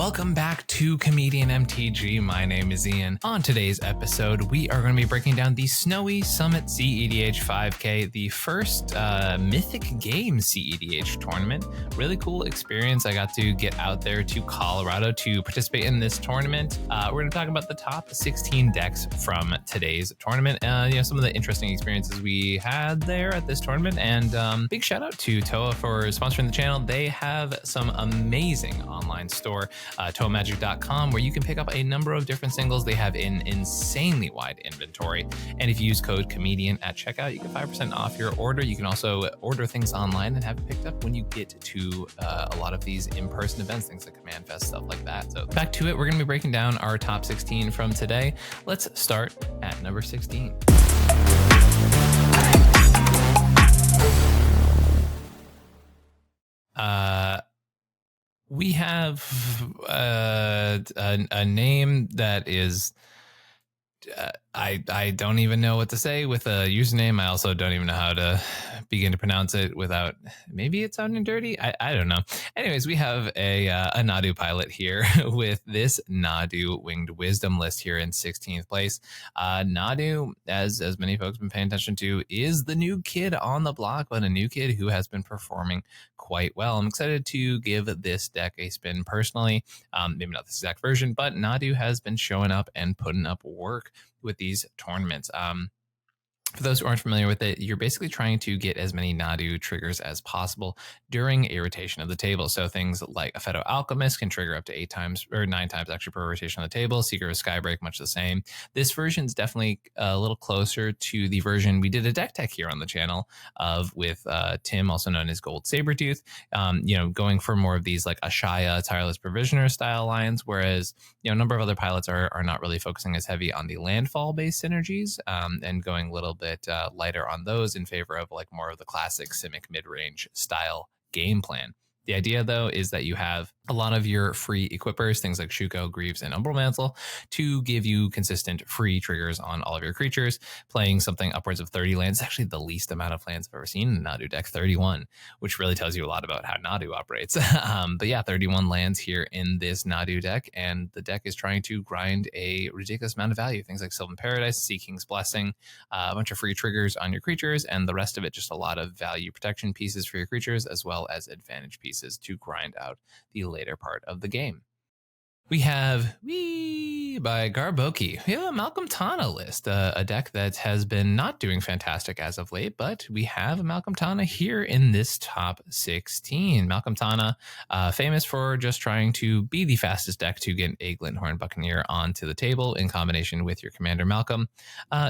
welcome back to Comedian MTG. My name is Ian. On today's episode, we are going to be breaking down the Snowy Summit cEDH 5K, the first Mythic Game cEDH tournament. Really cool experience. I got to get out there to Colorado to participate in this tournament. We're going to talk about the top 16 decks from today's tournament. Some of the interesting experiences we had there at this tournament. And big shout out to Toa for sponsoring the channel. They have some amazing online store, toamagic.com, where you can pick up a number of different singles. They have an insanely wide inventory, and if you use code comedian at checkout, you get 5% off your order. You can also order things online and have it picked up when you get to a lot of these in-person events, things like Command Fest, stuff like that. So back to it, we're going to be breaking down our top 16 from today. Let's start at number 16. We have a name that is, I don't even know what to say with a username. I also don't even know how to begin to pronounce it without maybe it sounding dirty. I don't know. Anyways, we have a Nadu pilot here with this Nadu Winged Wisdom list here in 16th place. Nadu, as many folks have been paying attention to, is the new kid on the block, but a new kid who has been performing quite well. I'm excited to give this deck a spin personally. Maybe not this exact version, but Nadu has been showing up and putting up work with these tournaments. For those who aren't familiar with it, you're basically trying to get as many Nadu triggers as possible during a rotation of the table. So things like a Phaedo Alchemist can trigger up to 8 times or 9 times actually per rotation on the table. Seeker of Skybreak, much the same. This version is definitely a little closer to the version we did a deck tech here on the channel of with Tim, also known as Gold Sabertooth, going for more of these like Ashaya, Tireless Provisioner style lines, whereas a number of other pilots are not really focusing as heavy on the landfall based synergies and going a little bit lighter on those in favor of like more of the classic Simic mid-range style game plan. The idea, though, is that you have a lot of your free equippers, things like Shuko, Greaves, and Umbral Mantle, to give you consistent free triggers on all of your creatures. Playing something upwards of 30 lands is actually the least amount of lands I've ever seen in a Nadu deck, 31, which really tells you a lot about how Nadu operates. But yeah, 31 lands here in this Nadu deck, and the deck is trying to grind a ridiculous amount of value. Things like Sylvan Paradise, Sea King's Blessing, a bunch of free triggers on your creatures, and the rest of it just a lot of value protection pieces for your creatures, as well as advantage pieces to grind out the later part of the game. We have by Garboki. We have a Malcolm Tana list, a deck that has been not doing fantastic as of late, but we have a Malcolm Tana here in this top 16. Malcolm Tana, famous for just trying to be the fastest deck to get a Glinthorn Buccaneer onto the table in combination with your Commander Malcolm,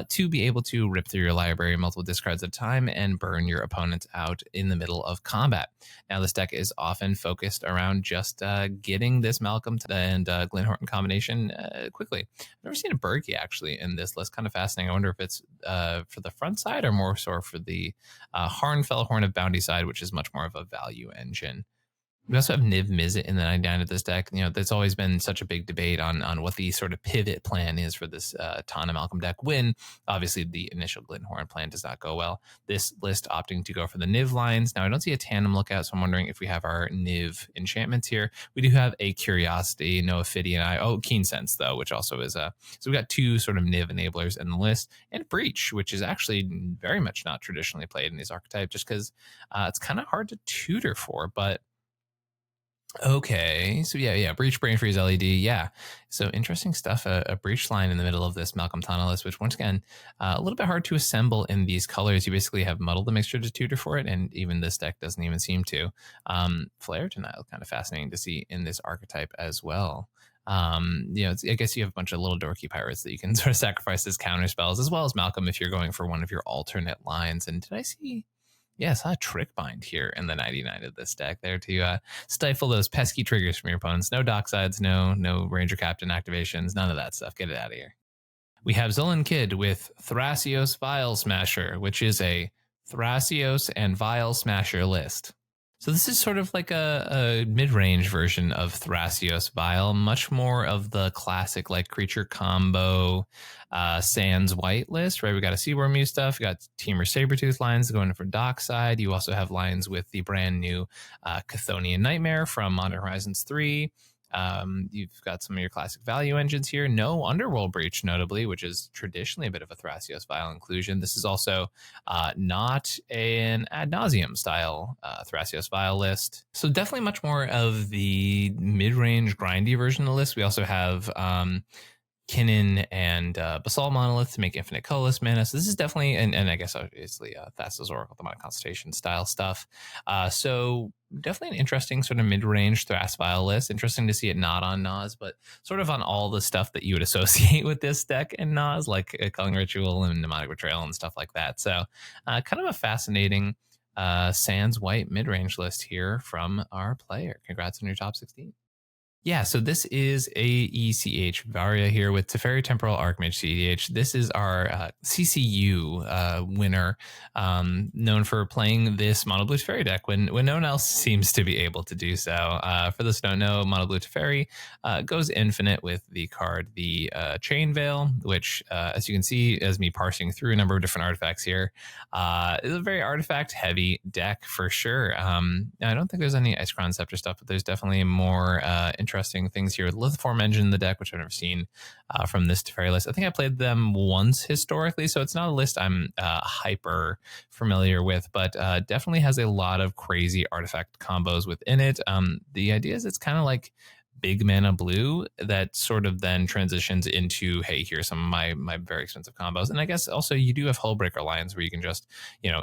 to be able to rip through your library multiple discards at a time and burn your opponents out in the middle of combat. Now, this deck is often focused around just getting this Malcolm and Glinthorn combination quickly. I've never seen a Berkey actually in this list. Kind of fascinating. I wonder if it's for the front side or more so for the Harnfell Horn of Bounty side, which is much more of a value engine. We also have Niv Mizzet in the 99 of this deck. There's always been such a big debate on what the sort of pivot plan is for this Tana Malcolm deck when obviously the initial Glinthorn plan does not go well. This list opting to go for the Niv lines. Now, I don't see a tandem lookout, so I'm wondering if we have our Niv enchantments here. We do have a Curiosity, no Ophidian Eye. Oh, Keen Sense, though, which also is so we've got 2 sort of Niv enablers in the list, and Breach, which is actually very much not traditionally played in these archetypes just because it's kind of hard to tutor for, but okay, so yeah, Breach, Brain Freeze, LED, yeah. So interesting stuff. A Breach line in the middle of this Malcolm Tana list, which once again, a little bit hard to assemble in these colors. You basically have Muddle the Mixture to tutor for it, and even this deck doesn't even seem to. Flare Denial, kind of fascinating to see in this archetype as well. I guess you have a bunch of little dorky pirates that you can sort of sacrifice as counter spells, as well as Malcolm if you're going for one of your alternate lines. And did I see... Yeah, I saw a Trick Bind here in the 99 of this deck there to stifle those pesky triggers from your opponents. No Docksides, no Ranger Captain activations, none of that stuff. Get it out of here. We have Zolan Kid with Thrasios Vial Smasher, which is a Thrasios and Vial Smasher list. So this is sort of like a mid-range version of Thrasios Vial, much more of the classic like creature combo Sans White list, right? We got a Seaworm U stuff, we got Teamer Sabertooth lines going for Dockside. You also have lines with the brand new Chthonian Nightmare from Modern Horizons 3. You've got some of your classic value engines here. No Underworld Breach, notably, which is traditionally a bit of a Thrasios Vial inclusion. This is also not an ad nauseum style Thrasios Vial list. So definitely much more of the mid-range grindy version of the list. We also have Kinnan and Basalt Monolith to make infinite colorless mana. So this is definitely, and I guess obviously Thassa's Oracle, the Demonic Consultation style stuff. So definitely an interesting sort of mid-range Thras Vial list. Interesting to see it not on Nas, but sort of on all the stuff that you would associate with this deck and Nas, like Culling Ritual and Mnemonic Betrayal and stuff like that. So kind of a fascinating Sans White mid-range list here from our player. Congrats on your top 16. Yeah, so this is AECH Varia here with Teferi Temporal Archmage cEDH. This is our CCU winner, known for playing this Mono Blue Teferi deck when no one else seems to be able to do so. For those who don't know, Mono Blue Teferi goes infinite with the card, the Chain Veil, which, as you can see, as me parsing through a number of different artifacts here, is a very artifact-heavy deck for sure. I don't think there's any Icecrown Scepter stuff, but there's definitely more interesting things here with Lithiform Engine in the deck, which I've never seen from this Teferi list. I think I played them once historically, so it's not a list I'm hyper familiar with, but definitely has a lot of crazy artifact combos within it. The idea is it's kind of like big mana blue that sort of then transitions into, hey, here's some of my very expensive combos. And I guess also you do have Hullbreaker lines where you can just,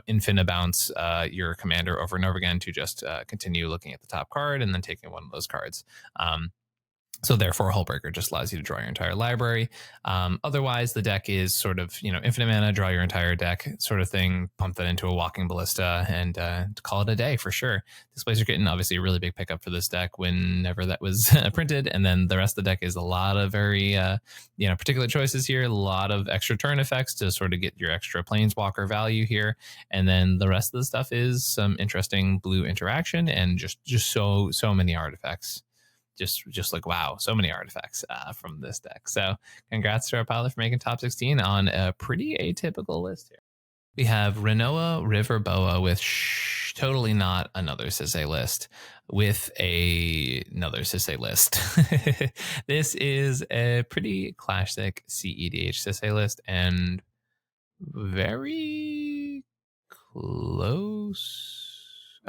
infinite bounce your commander over and over again to just continue looking at the top card and then taking one of those cards. So therefore, Hullbreaker just allows you to draw your entire library. Otherwise, the deck is sort of, infinite mana, draw your entire deck sort of thing, pump that into a Walking Ballista, and call it a day for sure. Displays are getting obviously a really big pickup for this deck whenever that was printed. And then the rest of the deck is a lot of very, particular choices here, a lot of extra turn effects to sort of get your extra Planeswalker value here. And then the rest of the stuff is some interesting blue interaction and just so many artifacts. Just like, wow, so many artifacts from this deck. So congrats to our pilot for making top 16 on a pretty atypical list here. We have Renoa River Boa with totally not another Sisay list, with another Sisay list. This is a pretty classic cEDH Sisay list and very close.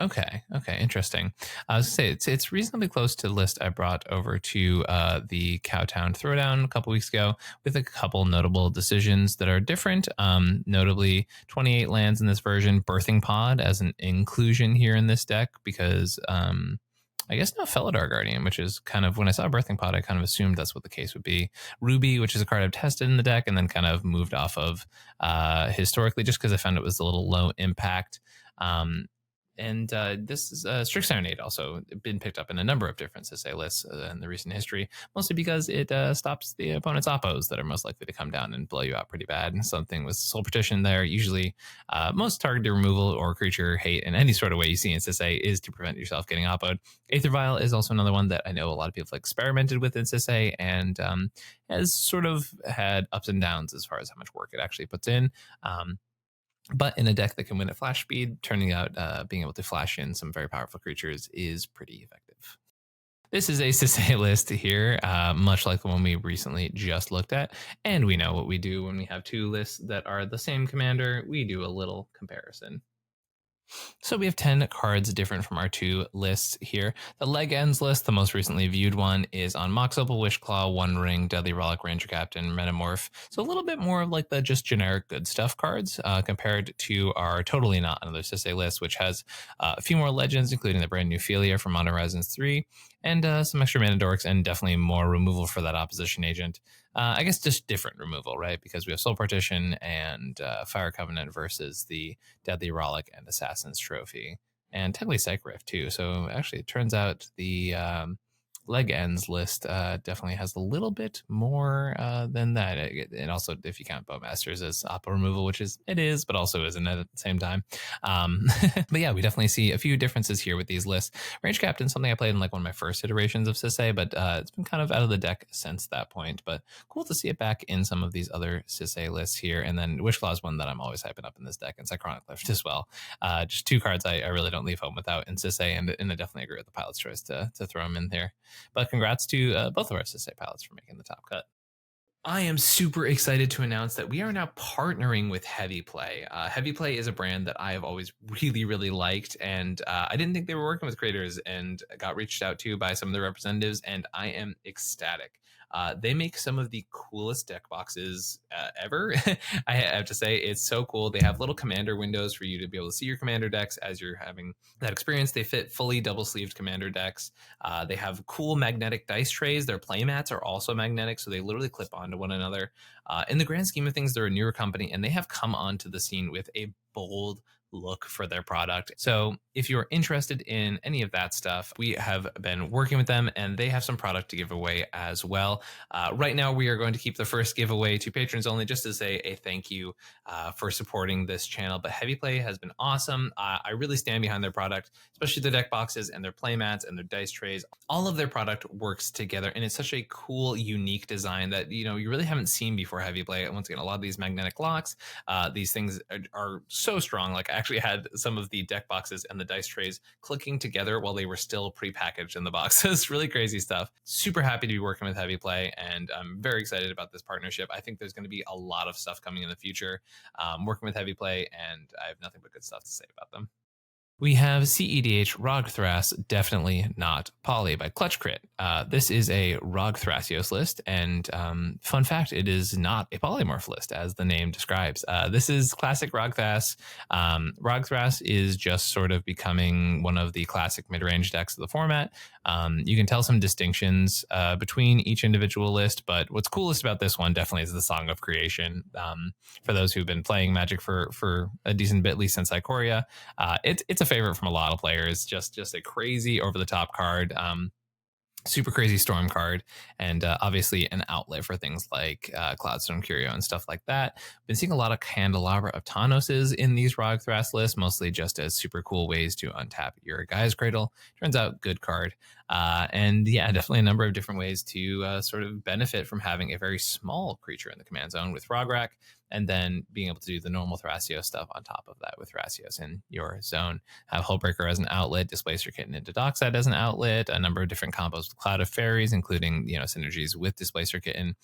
Okay, interesting. I was gonna say it's reasonably close to the list I brought over to the Cowtown Throwdown a couple weeks ago, with a couple notable decisions that are different. Notably, 28 lands in this version, Birthing Pod as an inclusion here in this deck, because I guess no Felidar Guardian, which is kind of, when I saw Birthing Pod, I kind of assumed that's what the case would be. Ruby, which is a card I've tested in the deck and then kind of moved off of historically, just because I found it was a little low impact. And this is Strict Serenade, also been picked up in a number of different Sisay lists in the recent history, mostly because it stops the opponent's oppos that are most likely to come down and blow you out pretty bad. Something with Soul Partition there, usually most targeted removal or creature hate in any sort of way you see in Sisay is to prevent yourself getting oppoed. Aether Vial is also another one that I know a lot of people have experimented with in Sisay and has sort of had ups and downs as far as how much work it actually puts in. But in a deck that can win at flash speed, turning out being able to flash in some very powerful creatures is pretty effective. This is a Sisay list here, much like the one we recently just looked at. And we know what we do when we have two lists that are the same commander. We do a little comparison. So we have 10 cards different from our two lists here. The Leg Ends list, the most recently viewed one, is on Mox Opal, Wishclaw, One Ring, Deadly Relic, Ranger Captain, Metamorph. So a little bit more of like the just generic good stuff cards compared to our Totally Not Another Sisay list, which has a few more legends, including the brand new Philia from Modern Horizons 3, and some extra mana dorks, and definitely more removal for that opposition agent. I guess just different removal, right? Because we have Soul Partition and Fire Covenant versus the Deadly Relic and Assassin's Trophy, and technically Psych Rift too. So actually, it turns out the Leg Ends list definitely has a little bit more than that. And also, if you count Bowmasters as oppo removal, which it is, but also isn't at the same time. But yeah, we definitely see a few differences here with these lists. Range Captain, something I played in like one of my first iterations of Sisay, but it's been kind of out of the deck since that point. But cool to see it back in some of these other Sisay lists here. And then Wishclaw is one that I'm always hyping up in this deck, and Cyclonic Lift as well. Just two cards I really don't leave home without in Sisay, and I definitely agree with the pilot's choice to throw them in there. But congrats to both of our Sisei pilots for making the top cut. I am super excited to announce that we are now partnering with Heavy Play. Heavy Play is a brand that I have always really, really liked, and I didn't think they were working with creators, and got reached out to by some of their representatives, and I am ecstatic. They make some of the coolest deck boxes ever. I have to say, it's so cool. They have little commander windows for you to be able to see your commander decks as you're having that experience. They fit fully double sleeved commander decks. They have cool magnetic dice trays. Their playmats are also magnetic, so they literally clip onto one another. In the grand scheme of things, they're a newer company, and they have come onto the scene with a bold look for their product. So if you're interested in any of that stuff, we have been working with them, and they have some product to give away as well. Right now, we are going to keep the first giveaway to patrons only, just to say a thank you for supporting this channel. But Heavy Play has been awesome. I really stand behind their product, especially their deck boxes and their playmats and their dice trays. All of their product works together, and it's such a cool, unique design that you really haven't seen before Heavy Play. Once again, a lot of these magnetic locks, these things are so strong. Like, I actually had some of the deck boxes and the dice trays clicking together while they were still pre-packaged in the boxes. Really crazy stuff. Super happy to be working with Heavy Play, and I'm very excited about this partnership. I think there's going to be a lot of stuff coming in the future working with Heavy Play, and I have nothing but good stuff to say about them. We have cEDH Rogthras, definitely not Poly by Clutch Crit. This is a Rogthrasios list, and fun fact, it is not a polymorph list, as the name describes. This is classic Rogthras. Rogthras is just sort of becoming one of the classic mid-range decks of the format. You can tell some distinctions between each individual list, but what's coolest about this one definitely is the Song of Creation. For those who've been playing Magic for a decent bit, at least since Ikoria, it's a favorite from a lot of players. Just a crazy over the top card. Super crazy storm card, and obviously an outlet for things like Cloudstone Curio and stuff like that. Been seeing a lot of Candelabra of Tanoses in these Rogthras lists, mostly just as super cool ways to untap your Guy's Cradle. Turns out, good card. And yeah, definitely a number of different ways to sort of benefit from having a very small creature in the command zone with Rograk, and then being able to do the normal Thrasios stuff on top of that with Thrasios in your zone. Have Hullbreaker as an outlet, Displacer Kitten into Dockside as an outlet, a number of different combos with Cloud of Fairies, including synergies with Displacer Kitten.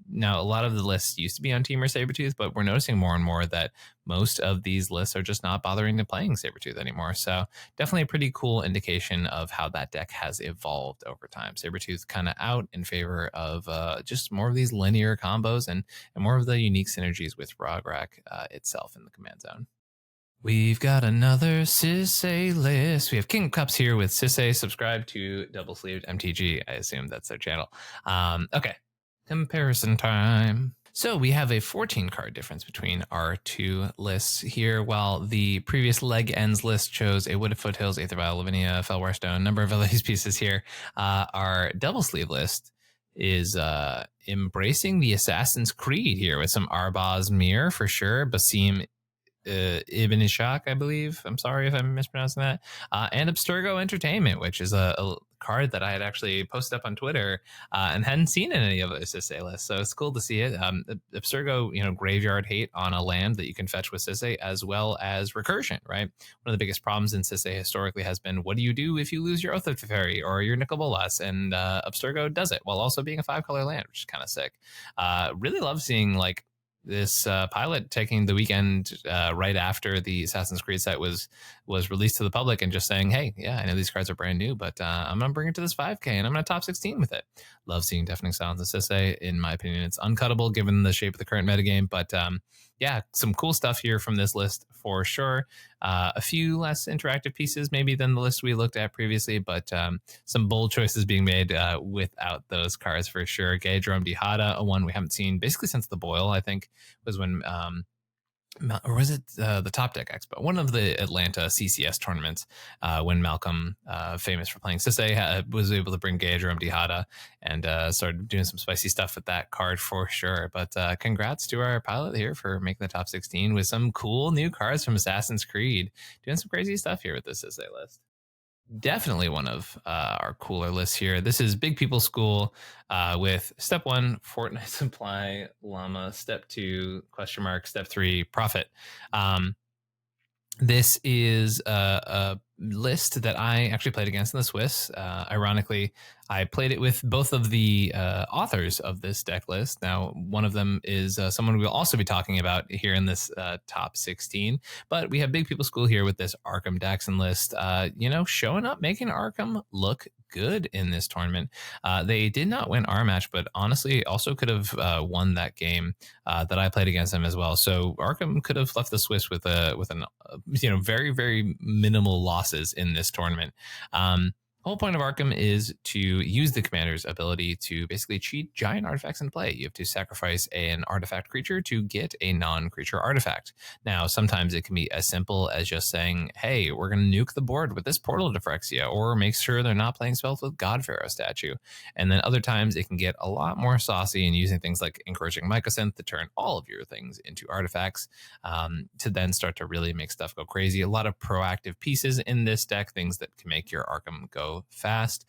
Now, a lot of the lists used to be on Temur Sabretooth, but we're noticing more and more that most of these lists are just not bothering to playing Sabretooth anymore. So definitely a pretty cool indication of how that deck has evolved over time. Sabretooth kind of out in favor of just more of these linear combos and more of the unique synergies with Rograk itself in the command zone. We've got another Sisei list. We have King of Cups here with Sisei. Subscribe to Double Sleeved MTG. I assume that's their channel. Okay, comparison time. So we have a 14 card difference between our two lists here. While the previous Leg Ends list chose a Wooded Foothills, Aether Vial, Lavinia, Felwar Stone, a number of other these pieces here, our double sleeve list is embracing the Assassin's Creed here with some Arbaz Mir for sure, Basim Ibn Ishaq, I believe. I'm sorry if I'm mispronouncing that. And Abstergo Entertainment, which is a card that I had actually posted up on Twitter and hadn't seen in any of the Sisei lists. So it's cool to see it. Abstergo, graveyard hate on a land that you can fetch with Sisei, as well as recursion, right? One of the biggest problems in Sisei historically has been, what do you do if you lose your Oath of Teferi or your Nicol Bolas? And Abstergo does it while also being a 5-color land, which is kind of sick. Really love seeing this pilot taking the weekend right after the Assassin's Creed set was released to the public and just saying, hey, yeah, I know these cards are brand new, but I'm going to bring it to this 5K and I'm going to top 16 with it. Love seeing Deafening Silence and Sisei. In my opinion, it's uncuttable given the shape of the current metagame, but yeah, some cool stuff here from this list for sure. A few less interactive pieces maybe than the list we looked at previously, but some bold choices being made without those cards for sure. Gay Jerome Dihada, a one we haven't seen basically since the Boil, I think, was when or was it the Top Deck Expo, one of the Atlanta CCS tournaments, when Malcolm, famous for playing Sisei, was able to bring Gay Jerome Dihada and started doing some spicy stuff with that card for sure. But congrats to our pilot here for making the top 16 with some cool new cards from Assassin's Creed, doing some crazy stuff here with this Sisei list. Definitely one of our cooler lists here. This is Big People School with step 1, Fortnite Supply, Llama, step 2, step 3, Profit. This is a list that I actually played against in the Swiss. Ironically, I played it with both of the authors of this deck list. Now, one of them is someone we'll also be talking about here in this top 16. But we have Big People School here with this Arkham Daxon list, showing up, making Arkham look good in this tournament. They did not win our match, but honestly, also could have won that game that I played against them as well. So Arkham could have left the Swiss with an very, very minimal losses in this tournament. Whole point of Arkham is to use the commander's ability to basically cheat giant artifacts in play. You have to sacrifice an artifact creature to get a non-creature artifact. Now, sometimes it can be as simple as just saying, hey, we're going to nuke the board with this Portal to Phyrexia, or make sure they're not playing spells with God Pharaoh statue. And then other times it can get a lot more saucy and using things like encouraging Mycosynth to turn all of your things into artifacts, to then start to really make stuff go crazy. A lot of proactive pieces in this deck, things that can make your Arkham go fast.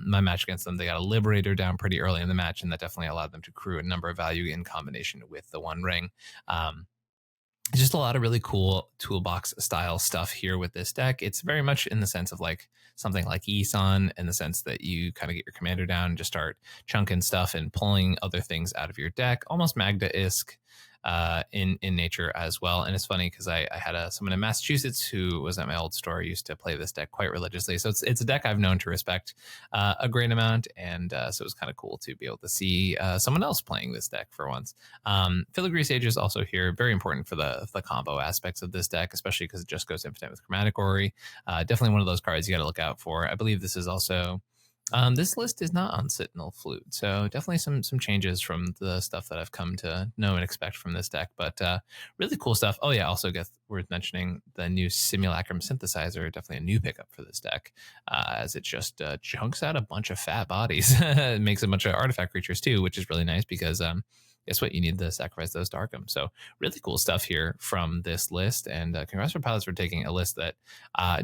My match against them, they got a Liberator down pretty early in the match, and that definitely allowed them to accrue a number of value in combination with the One Ring. Just a lot of really cool toolbox style stuff here with this deck. It's very much in the sense of like something like Isan, in the sense that you kind of get your commander down and just start chunking stuff and pulling other things out of your deck, almost Magda-esque in nature as well. And it's funny because I had someone in Massachusetts who was at my old store, used to play this deck quite religiously. So it's a deck I've known to respect a great amount. And so it was kind of cool to be able to see someone else playing this deck for once. Filigree Sage is also here, very important for the combo aspects of this deck, especially because it just goes infinite with Chromatic Ori. Definitely one of those cards you got to look out for. I believe this is also this list is not on Sentinel Flute, so definitely some changes from the stuff that I've come to know and expect from this deck, but really cool stuff. Oh yeah, also worth mentioning the new Simulacrum Synthesizer, definitely a new pickup for this deck, as it just chunks out a bunch of fat bodies. It makes a bunch of artifact creatures too, which is really nice because guess what? You need to sacrifice those to Arkham. So really cool stuff here from this list. And congrats for Pilots for taking a list that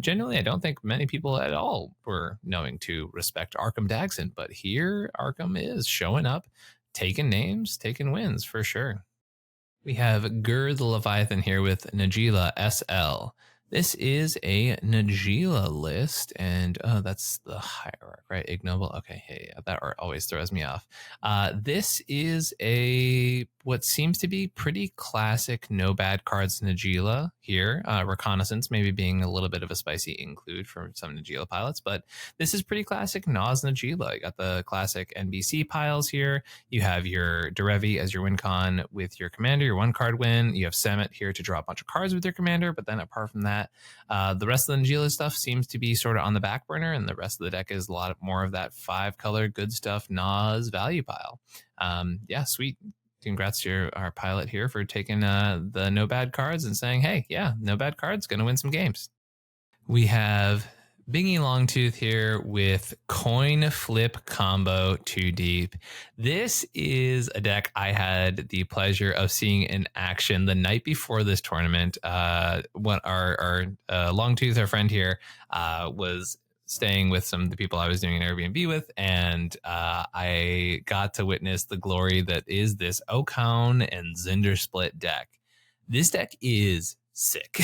genuinely I don't think many people at all were knowing to respect Arkham Daxon. But here Arkham is showing up, taking names, taking wins for sure. We have Gur the Leviathan here with Najeela SL. This is a Najeela list, and that's the hierarch, right? Ignoble. Okay, hey, that art always throws me off. This is what seems to be pretty classic no bad cards Najeela here. Reconnaissance maybe being a little bit of a spicy include for some Najeela pilots, but this is pretty classic Nas Najeela. You got the classic NBC piles here. You have your Derevi as your win con with your commander, your one card win. You have Samet here to draw a bunch of cards with your commander, but then apart from that, the rest of the Najeela stuff seems to be sort of on the back burner, and the rest of the deck is a lot more of that 5-color good stuff Nas value pile. Yeah, sweet. Congrats to our pilot here for taking the no bad cards and saying, hey, yeah, no bad cards, gonna win some games. We have Bingy Longtooth here with Coin Flip Combo 2 Deep. This is a deck I had the pleasure of seeing in action the night before this tournament. What our Longtooth, our friend here, was staying with some of the people I was doing an Airbnb with, and I got to witness the glory that is this Okaun and Zndrsplt deck. This deck is sick.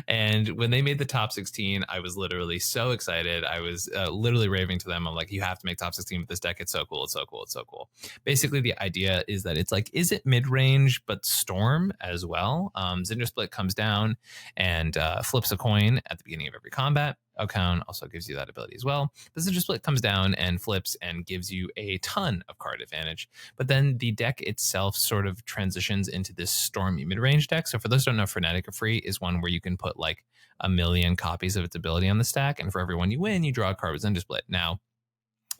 And when they made the top 16, I was literally so excited. I was literally raving to them. I'm like, you have to make top 16 with this deck. It's so cool. It's so cool. It's so cool. Basically, the idea is that it's like, is it mid-range, but storm as well? Zndrsplt comes down and flips a coin at the beginning of every combat. Okaun also gives you that ability as well. But Zndrsplt comes down and flips and gives you a ton of card advantage. But then the deck itself sort of transitions into this stormy mid-range deck. So for those who don't know, Frenetic Free is one where you can put like 1 million copies of its ability on the stack, and for every one you win, you draw a card with Zndrsplt. Now,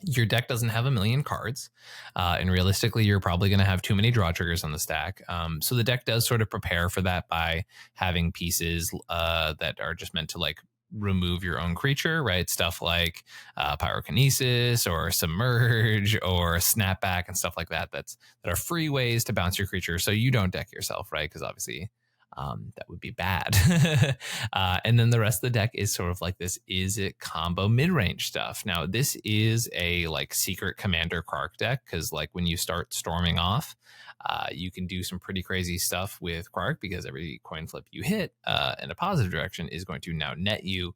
your deck doesn't have 1 million cards, and realistically, you're probably going to have too many draw triggers on the stack. So the deck does sort of prepare for that by having pieces that are just meant to like remove your own creature, right? Stuff like Pyrokinesis or Submerge or Snapback and stuff like that. That are free ways to bounce your creature so you don't deck yourself, right? Because obviously that would be bad. And then the rest of the deck is sort of like this is it combo mid-range stuff. Now, this is a like secret commander Kark deck, because like when you start storming off, you can do some pretty crazy stuff with Kark, because every coin flip you hit in a positive direction is going to now net you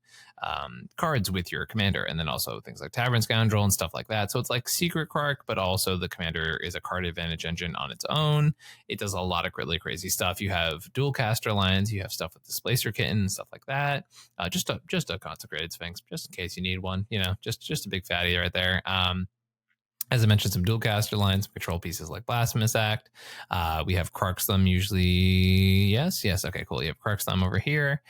cards with your commander, and then also things like Tavern Scoundrel and stuff like that. So it's like secret Kark, but also the commander is a card advantage engine on its own. It does a lot of really crazy stuff. You have dual caster lines, you have stuff with Displacer Kitten and stuff like that. Just a Consecrated Sphinx, just in case you need one. You know, just a big fatty right there. As I mentioned, some dual caster lines, control pieces like Blasphemous Act. We have Kark's Thumb usually. Yes. Okay, cool. You have Kark's Thumb over here.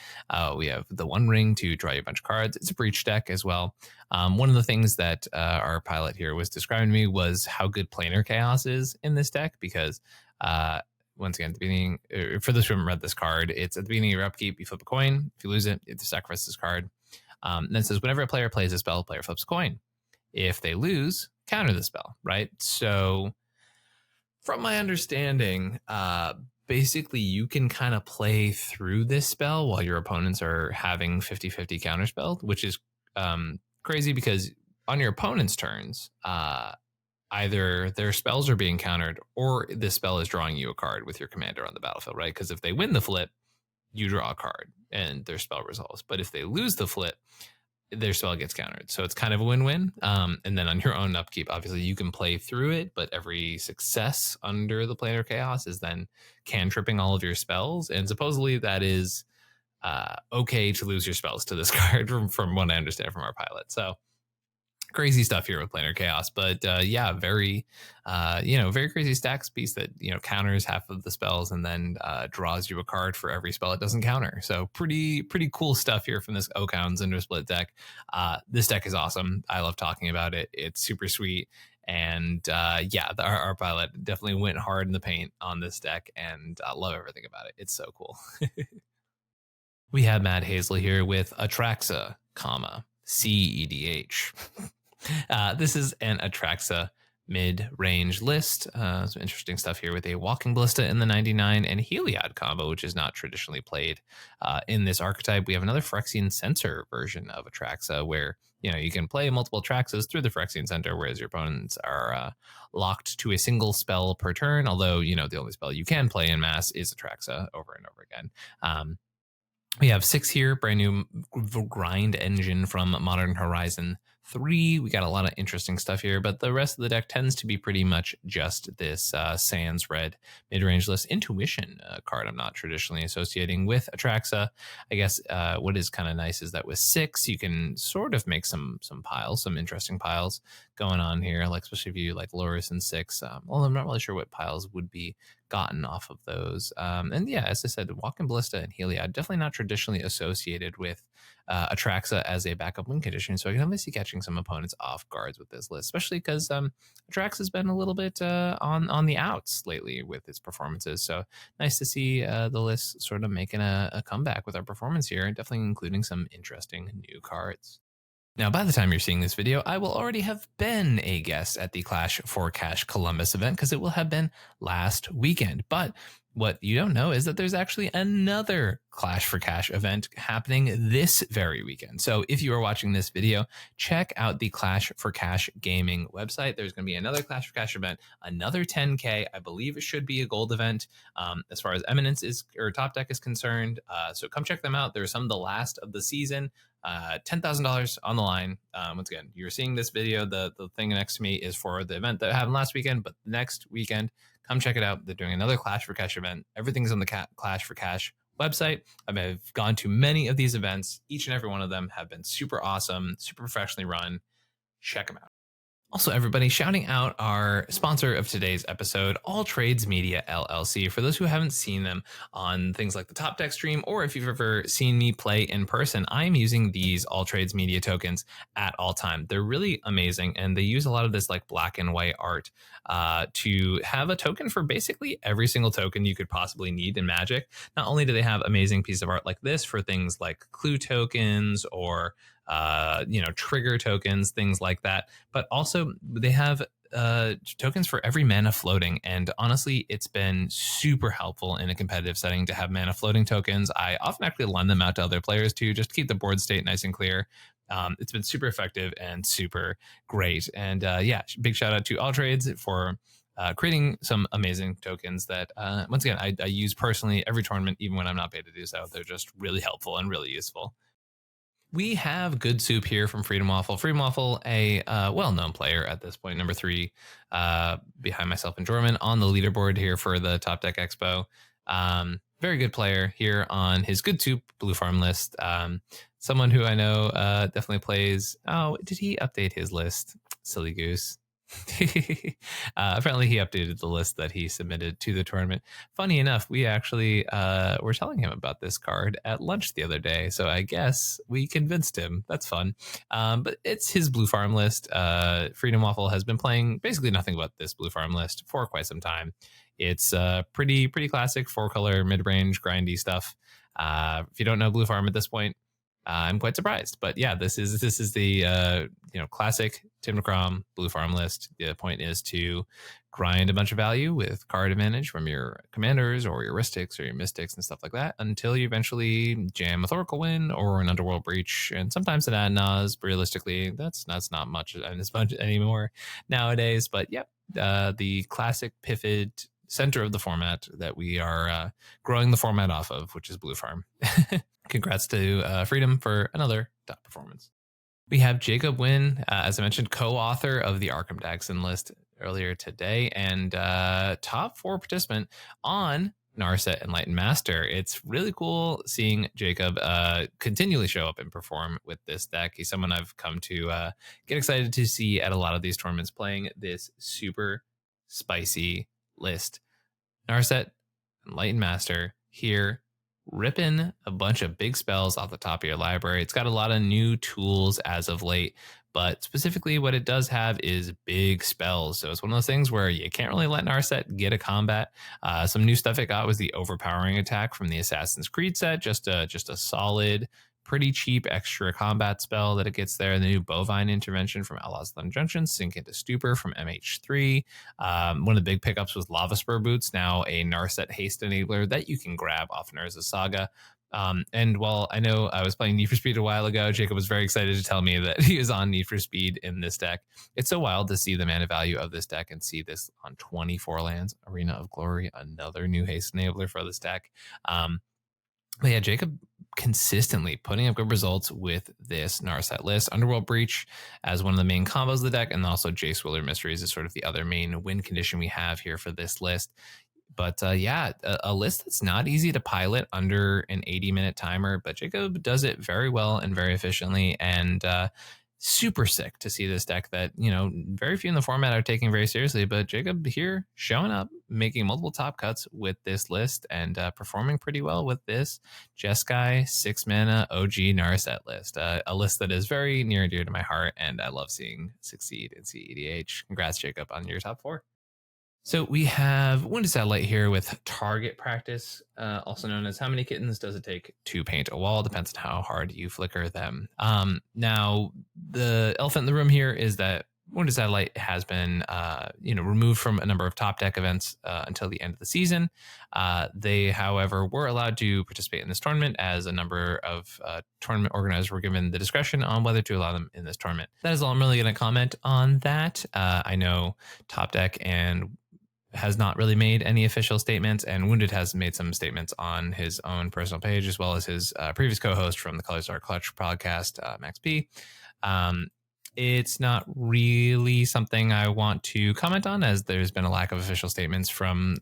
We have the One Ring to draw you a bunch of cards. It's a breach deck as well. One of the things that our pilot here was describing to me was how good Planar Chaos is in this deck, because once again, at the beginning, for those who haven't read this card, it's at the beginning of your upkeep, you flip a coin. If you lose it, you have to sacrifice this card. Then it says, whenever a player plays a spell, player flips a coin. If they lose, counter the spell, right? So from my understanding, basically you can kind of play through this spell while your opponents are having 50-50 counterspelled, which is crazy, because on your opponent's turns, either their spells are being countered or this spell is drawing you a card with your commander on the battlefield, right? Because if they win the flip, you draw a card and their spell resolves. But if they lose the flip, their spell gets countered. So it's kind of a win-win. And then on your own upkeep, obviously you can play through it, but every success under the Planar Chaos is then cantripping all of your spells. And supposedly that is okay to lose your spells to this card from what I understand from our pilot. So crazy stuff here with Planar Chaos, but yeah, very very crazy stacks piece that counters half of the spells and then draws you a card for every spell it doesn't counter. So pretty cool stuff here from this Oakhouns Cinder Split deck. This deck is awesome. I love talking about it. It's super sweet. And our pilot definitely went hard in the paint on this deck, and I love everything about it. It's so cool. We have Matt Hazel here with Atraxa, cEDH. This is an Atraxa mid-range list. Some interesting stuff here with a Walking Ballista in the 99 and Heliod combo, which is not traditionally played in this archetype. We have another Phyrexian Center version of Atraxa, where you can play multiple Atraxas through the Phyrexian Center, whereas your opponents are locked to a single spell per turn. Although the only spell you can play in mass is Atraxa over and over again. We have 6 here, brand new grind engine from Modern Horizon 3. We got a lot of interesting stuff here, but the rest of the deck tends to be pretty much just this Sans Red mid-range list Intuition card I'm not traditionally associating with Atraxa. I guess what is kind of nice is that with 6, you can sort of make some piles, some interesting piles going on here, like especially if you like Loris and 6. Well, I'm not really sure what piles would be gotten off of those. And yeah, as I said, Walking Ballista and Heliod definitely not traditionally associated with Atraxa as a backup win condition. So I can obviously catching some opponents off guards with this list, especially because Atraxa has been a little bit on the outs lately with its performances. So nice to see the list sort of making a comeback with our performance here, and definitely including some interesting new cards. Now, by the time you're seeing this video, I will already have been a guest at the Clash for Cash Columbus event, because it will have been last weekend. But what you don't know is that there's actually another Clash for Cash event happening this very weekend. So if you are watching this video, check out the Clash for Cash gaming website. There's going to be another Clash for Cash event, another 10K. I believe it should be a gold event as far as Eminence is, or Top Deck is concerned. So come check them out. There's some of the last of the season. $10,000 on the line. Once again, you're seeing this video. The thing next to me is for the event that happened last weekend, but next weekend, come check it out. They're doing another Clash for Cash event. Everything's on the Clash for Cash website. I've gone to many of these events. Each and every one of them have been super awesome, super professionally run. Check them out. Also, everybody, shouting out our sponsor of today's episode, All Trades Media LLC. For those who haven't seen them on things like the Top Deck stream, or if you've ever seen me play in person, I'm using these All Trades Media tokens at all time. They're really amazing, and they use a lot of this like black and white art to have a token for basically every single token you could possibly need in Magic. Not only do they have amazing pieces of art like this for things like clue tokens or trigger tokens, things like that. But also they have tokens for every mana floating. And honestly, it's been super helpful in a competitive setting to have mana floating tokens. I often actually lend them out to other players too, just to keep the board state nice and clear. It's been super effective and super great. And big shout out to All Trades for creating some amazing tokens that, once again, I use personally every tournament, even when I'm not paid to do so. They're just really helpful and really useful. We have Good Soup here from Freedom Waffle. Freedom Waffle, a well-known player at this point, number 3 behind myself and Jorman on the leaderboard here for the Top Deck Expo. Very good player here on his Good Soup Blue Farm list. Someone who I know definitely plays. Oh, did he update his list? Silly goose. Apparently he updated the list that he submitted to the tournament. Funny enough, we actually were telling him about this card at lunch the other day, so I guess we convinced him. That's fun. But it's his Blue Farm list. Freedom Waffle has been playing basically nothing but this Blue Farm list for quite some time. It's pretty classic 4-color mid-range grindy stuff. If you don't know Blue Farm at this point, I'm quite surprised, but yeah, this is the classic Tim McCrom Blue Farm list. The point is to grind a bunch of value with card advantage from your commanders or your Ristics or your Mystics and stuff like that until you eventually jam a Thoracle Win or an Underworld Breach, and sometimes an Adnaz. Realistically, that's not much as much anymore nowadays. But yep, the classic Piffid center of the format that we are growing the format off of, which is Blue Farm. Congrats to Freedom for another top performance. We have Jacob Wynn, as I mentioned, co-author of the Arkham Daxon list earlier today, and top 4 participant on Narset Enlightened Master. It's really cool seeing Jacob continually show up and perform with this deck. He's someone I've come to get excited to see at a lot of these tournaments playing this super spicy list. Narset Enlightened Master here, ripping a bunch of big spells off the top of your library. It's got a lot of new tools as of late, but specifically what it does have is big spells. So it's one of those things where you can't really let Narset get a combat. Some new stuff it got was the Overpowering Attack from the Assassin's Creed set, just a solid, pretty cheap extra combat spell that it gets there. The new Bovine Intervention from Outlaws Thunder Junction, Sink into Stupor from MH3. One of the big pickups was Lava Spur Boots, now a Narset haste enabler that you can grab off Narset Saga. And while I know I was playing Need for Speed a while ago, Jacob was very excited to tell me that he is on Need for Speed in this deck. It's so wild to see the mana value of this deck and see this on 24 lands. Arena of Glory, another new haste enabler for this deck. But yeah, Jacob consistently putting up good results with this Narset list. Underworld Breach as one of the main combos of the deck, and also Jace Willer Mysteries is sort of the other main win condition we have here for this list. But a list that's not easy to pilot under an 80-minute timer, but Jacob does it very well and very efficiently, and super sick to see this deck that, very few in the format are taking very seriously, but Jacob here showing up, making multiple top cuts with this list, and performing pretty well with this Jeskai 6-mana OG Narset list, a list that is very near and dear to my heart, and I love seeing succeed in cEDH. Congrats, Jacob, on your top 4. So we have Wounded Satellite here with Target Practice, also known as how many kittens does it take to paint a wall? Depends on how hard you flicker them. Now, the elephant in the room here is that Wounded Satellite has been removed from a number of top deck events until the end of the season. They, however, were allowed to participate in this tournament, as a number of tournament organizers were given the discretion on whether to allow them in this tournament. That is all I'm really going to comment on that. I know top deck and has not really made any official statements, and Wounded has made some statements on his own personal page, as well as his previous co-host from the Colors Are Clutch podcast, Max P. It's not really something I want to comment on, as there's been a lack of official statements from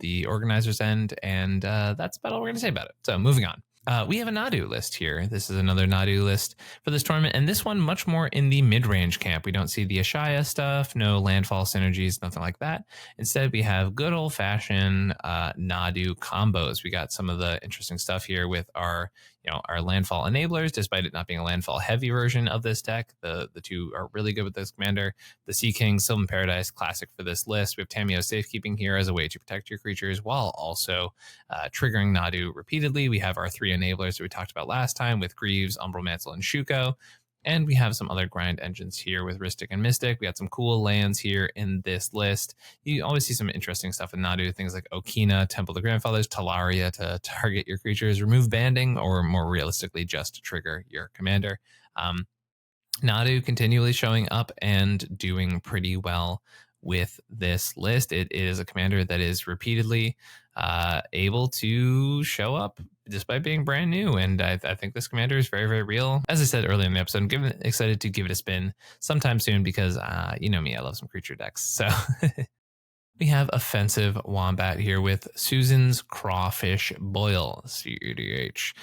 the organizers' end, and that's about all we're going to say about it. So moving on. We have a Nadu list here. This is another Nadu list for this tournament, and this one much more in the mid-range camp. We don't see the Ashaya stuff, no landfall synergies, nothing like that. Instead, we have good old-fashioned Nadu combos. We got some of the interesting stuff here with our landfall enablers, despite it not being a landfall heavy version of this deck. The two are really good with this commander. The Sea King, Sylvan Paradise, classic for this list. We have Tameo Safekeeping here as a way to protect your creatures while also triggering Nadu repeatedly. We have our 3 enablers that we talked about last time with Greaves, Umbral Mantle, and Shuko. And we have some other grind engines here with Rhystic and Mystic. We got some cool lands here in this list. You always see some interesting stuff in Nadu, things like Okina, Temple of the Grandfathers, Talaria to target your creatures, remove banding, or more realistically, just trigger your commander. Nadu continually showing up and doing pretty well with this list. It is a commander that is repeatedly able to show up despite being brand new. And I think this commander is very, very real. As I said earlier in the episode, I'm excited to give it a spin sometime soon because you know me, I love some creature decks. So we have Offensive Wombat here with Susan's Crawfish Boil, cEDH.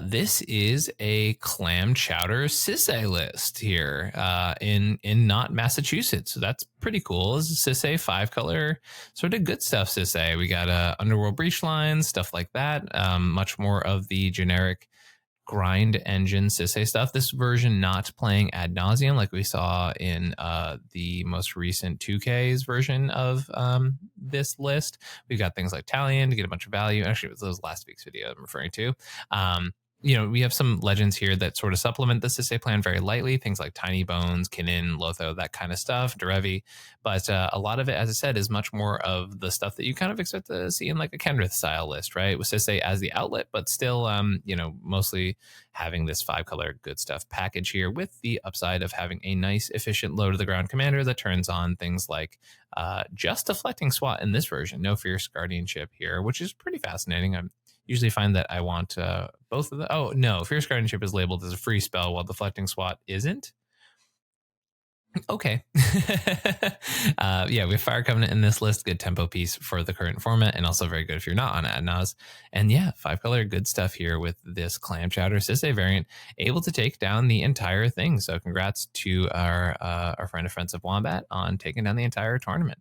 This is a clam chowder Sisay list here in not Massachusetts. So that's pretty cool. This is Sisay 5-color, sort of good stuff Sisay. We got Underworld Breach lines, stuff like that. Much more of the generic grind engine Sisay stuff. This version not playing ad nauseum like we saw in the most recent 2K's version of this list. We've got things like Talion to get a bunch of value. Actually, it was last week's video I'm referring to. You know, we have some legends here that sort of supplement the Sisay plan very lightly. Things like Tiny Bones, Kinnin, Lotho, that kind of stuff, Derevi. But a lot of it, as I said, is much more of the stuff that you kind of expect to see in like a Kenrith style list, right? With Sisay as the outlet, but still, you know, mostly having this 5-color good stuff package here with the upside of having a nice, efficient low to the ground commander that turns on things like just deflecting SWAT in this version. No Fierce Guardianship here, which is pretty fascinating. I'm usually find that I want both of the. Oh no, Fierce Guardianship is labeled as a free spell while Deflecting SWAT isn't. Okay. Yeah, we have Fire Covenant in this list. Good tempo piece for the current format, and also very good if you're not on ad nause. And yeah, 5-color good stuff here with this Clam Chowder Sisay variant, able to take down the entire thing. So congrats to our friend Offensive Wombat on taking down the entire tournament.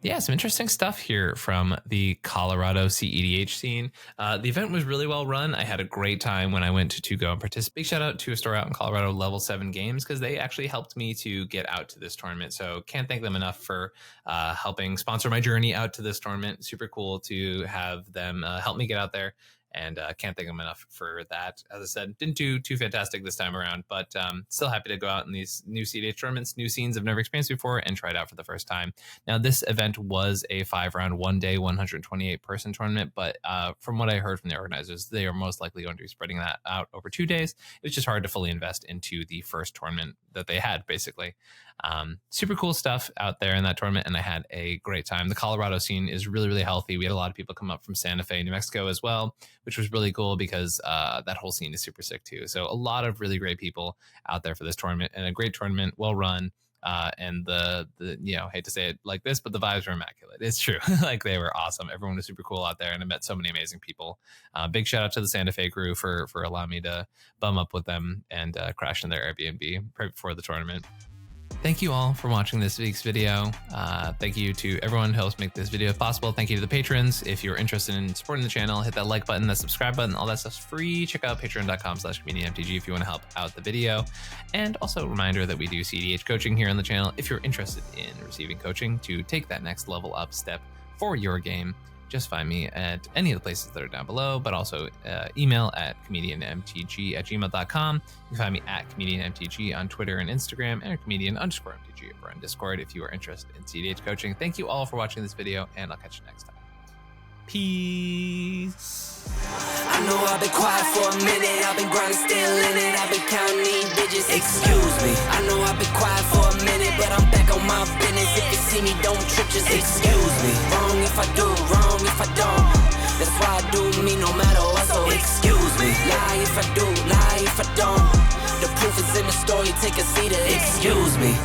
Yeah, some interesting stuff here from the Colorado cEDH scene. The event was really well run. I had a great time when I went to go and participate. Big shout out to a store out in Colorado, Level 7 Games, because they actually helped me to get out to this tournament. So can't thank them enough for helping sponsor my journey out to this tournament. Super cool to have them help me get out there. And can't thank them enough for that. As I said, didn't do too fantastic this time around, but still happy to go out in these new cEDH tournaments, new scenes I've never experienced before, and try it out for the first time. Now, this event was a 5-round, 1-day, 128-person tournament, but from what I heard from the organizers, they are most likely going to be spreading that out over 2 days. It was just hard to fully invest into the first tournament that they had, basically. Super cool stuff out there in that tournament, and I had a great time. The Colorado scene is really, really healthy. We had a lot of people come up from Santa Fe, New Mexico as well, which was really cool because that whole scene is super sick too. So a lot of really great people out there for this tournament, and a great tournament, well run. And the you know, hate to say it like this, but the vibes were immaculate. It's true. Like, they were awesome. Everyone was super cool out there, and I met so many amazing people. Big shout out to the Santa Fe crew for allowing me to bum up with them and crash in their Airbnb right before the tournament. Thank you all for watching this week's video. Thank you to everyone who helps make this video possible. Thank you to the patrons. If you're interested in supporting the channel, hit that like button, that subscribe button, all that stuff's free. Check out patreon.com/comedianmtg if you want to help out the video. And also a reminder that we do cEDH coaching here on the channel. If you're interested in receiving coaching to take that next level up step for your game, just find me at any of the places that are down below, but also email at comedianmtg@gmail.com. You can find me at comedianmtg on Twitter and Instagram, and comedian_mtg over on Discord if you are interested in cEDH coaching. Thank you all for watching this video, and I'll catch you next time. Peace. I know I've been quiet for a minute, I've been grinding, still in it, I've been counting these digits. Excuse me, I know I've been quiet for a minute, but I'm back on my business. If you see me, don't trip, just excuse me. Wrong if I do, wrong if I don't. That's why I do me no matter what, so excuse me. Lie if I do, lie if I don't. The proof is in the story, take a seat, excuse me.